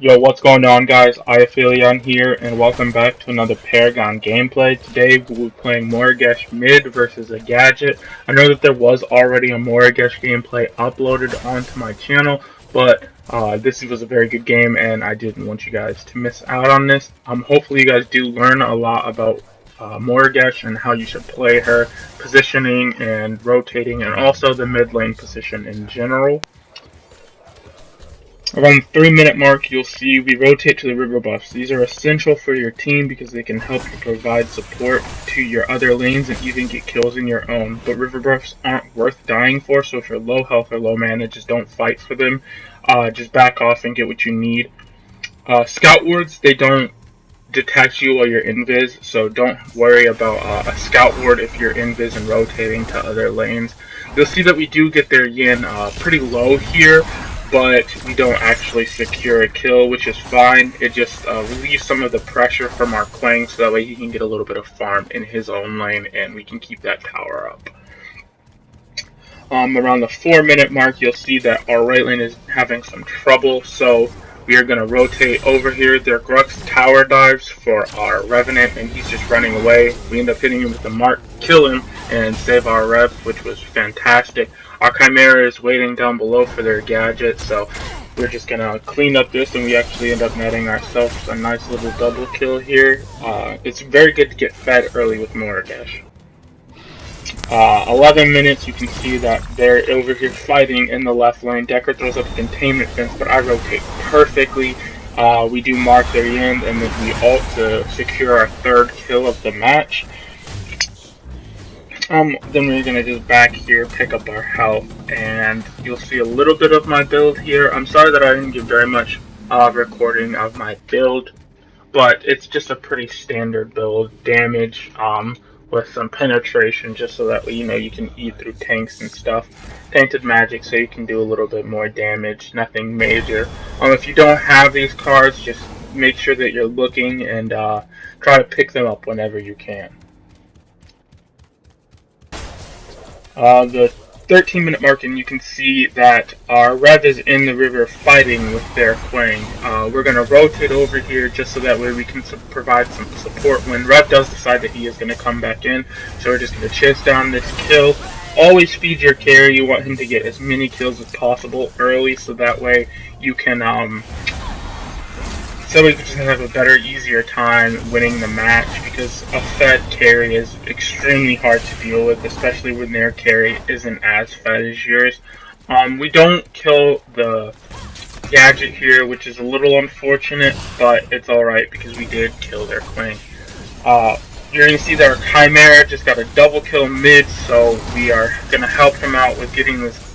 Yo, what's going on, guys? Iaphilion here, and welcome back to another Paragon gameplay. Today we'll be playing Morigesh mid versus a gadget. I know that there was already a Morigesh gameplay uploaded onto my channel, but this was a very good game, and I didn't want you guys to miss out on this. Hopefully you guys do learn a lot about Morigesh and how you should play her, positioning and rotating, and also the mid lane position in general. Around the 3-minute mark, you'll see we rotate to the river buffs. These are essential for your team because they can help you provide support to your other lanes and even get kills in your own. But river buffs aren't worth dying for, so if you're low health or low mana, just don't fight for them. Just back off and get what you need. Scout wards, they don't detect you while you're invis, so don't worry about a scout ward if you're invis and rotating to other lanes. You'll see that we do get their yin pretty low here, but we don't actually secure a kill, which is fine. It just relieves some of the pressure from our Quang, so that way he can get a little bit of farm in his own lane, and we can keep that tower up. Around the 4-minute mark, you'll see that our right lane is having some trouble, so we are going to rotate over here. Their Grux tower dives for our Revenant, and he's just running away. We end up hitting him with the mark, kill him, and save our Rev, which was fantastic. Our Chimera is waiting down below for their gadget, so we're just going to clean up this, and we actually end up netting ourselves a nice little double kill here. It's very good to get fed early with Morigesh. 11 minutes, you can see that they're over here fighting in the left lane. Decker throws up a containment fence, but I rotate perfectly. We do mark their end, and then we ult to secure our 3rd kill of the match. Then we're going to just back here, pick up our health, and you'll see a little bit of my build here. I'm sorry that I didn't give very much recording of my build, but it's just a pretty standard build. Damage with some penetration, just so that you can eat through tanks and stuff. Tainted magic, so you can do a little bit more damage. Nothing major. If you don't have these cards, just make sure that you're looking and try to pick them up whenever you can. The 13-minute mark, and you can see that our Rev is in the river fighting with their Quang. We're going to rotate over here just so that way we can provide some support when Rev does decide that he is going to come back in. So we're just going to chase down this kill. Always feed your carry. You want him to get as many kills as possible early, so that way you can just have a better, easier time winning the match, because a fed carry is extremely hard to deal with, especially when their carry isn't as fed as yours. We don't kill the gadget here, which is a little unfortunate, but it's alright because we did kill their Quang. You're going to see that our Chimera just got a double kill mid, so we are going to help him out with getting this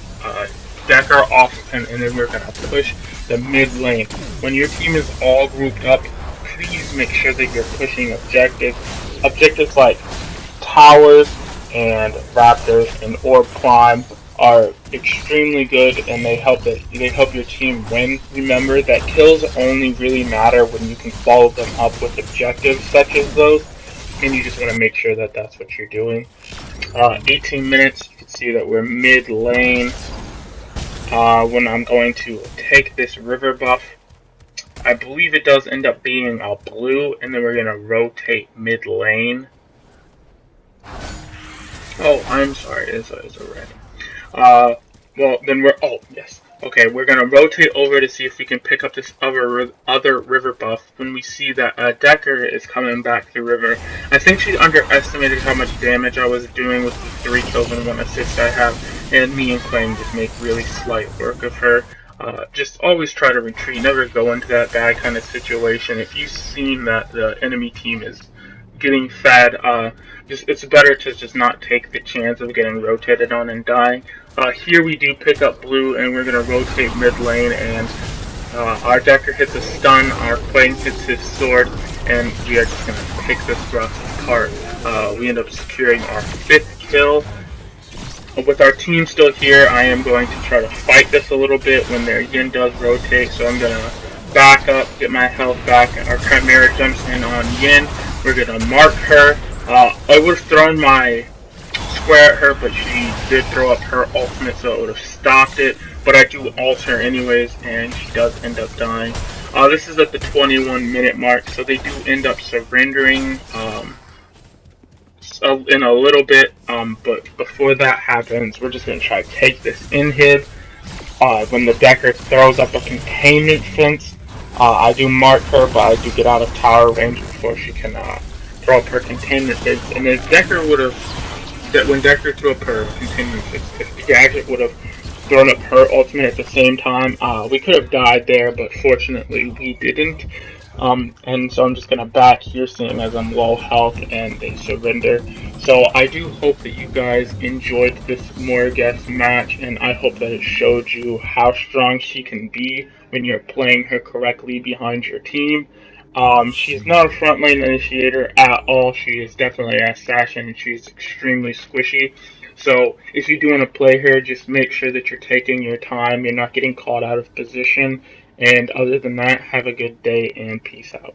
Decker off, and then we're going to push the mid lane. When your team is all grouped up, please make sure that you're pushing objectives. Objectives like towers and raptors and orb climb are extremely good, and they help your team win. Remember that kills only really matter when you can follow them up with objectives such as those, and you just want to make sure that that's what you're doing. 18 minutes, you can see that we're mid lane. When I'm going to take this river buff, I believe it does end up being a blue, and then we're going to rotate mid lane. Oh, I'm sorry, it's a red. Well, then oh, yes. Okay, we're going to rotate over to see if we can pick up this other river buff when we see that Decker is coming back to river. I think she underestimated how much damage I was doing with the 3 kills and 1 assist I have, and me and Quang just make really slight work of her. Just always try to retreat, never go into that bad kind of situation. If you've seen that the enemy team is getting fed, it's better to just not take the chance of getting rotated on and dying. Here we do pick up blue, and we're going to rotate mid lane, and our Decker hits a stun, our Quang hits his sword, and we are just going to pick this Grux apart. We end up securing our 5th kill. With our team still here, I am going to try to fight this a little bit when their yin does rotate, so I'm going to back up, get my health back. Our Chimera jumps in on yin. We're going to mark her. I would have thrown my square at her, but she did throw up her ultimate, so it would have stopped it. But I do ult her anyways, and she does end up dying. This is at the 21-minute mark, so they do end up surrendering in a little bit. But before that happens, we're just going to try to take this inhib. When the Decker throws up a containment fence, I do mark her, but I do get out of tower range before she can throw up her containment fence. And if Decker would have, when Decker threw up her containment fence, if Gadget would have thrown up her ultimate at the same time, we could have died there, but fortunately we didn't. And so I'm just going to back here, seeing as I'm low health and they surrender. So I do hope that you guys enjoyed this Morigesh match, and I hope that it showed you how strong she can be when you're playing her correctly behind your team. She's not a front lane initiator at all. She is definitely an assassin, and she's extremely squishy. So if you do want to play her, just make sure that you're taking your time, you're not getting caught out of position. And other than that, have a good day and peace out.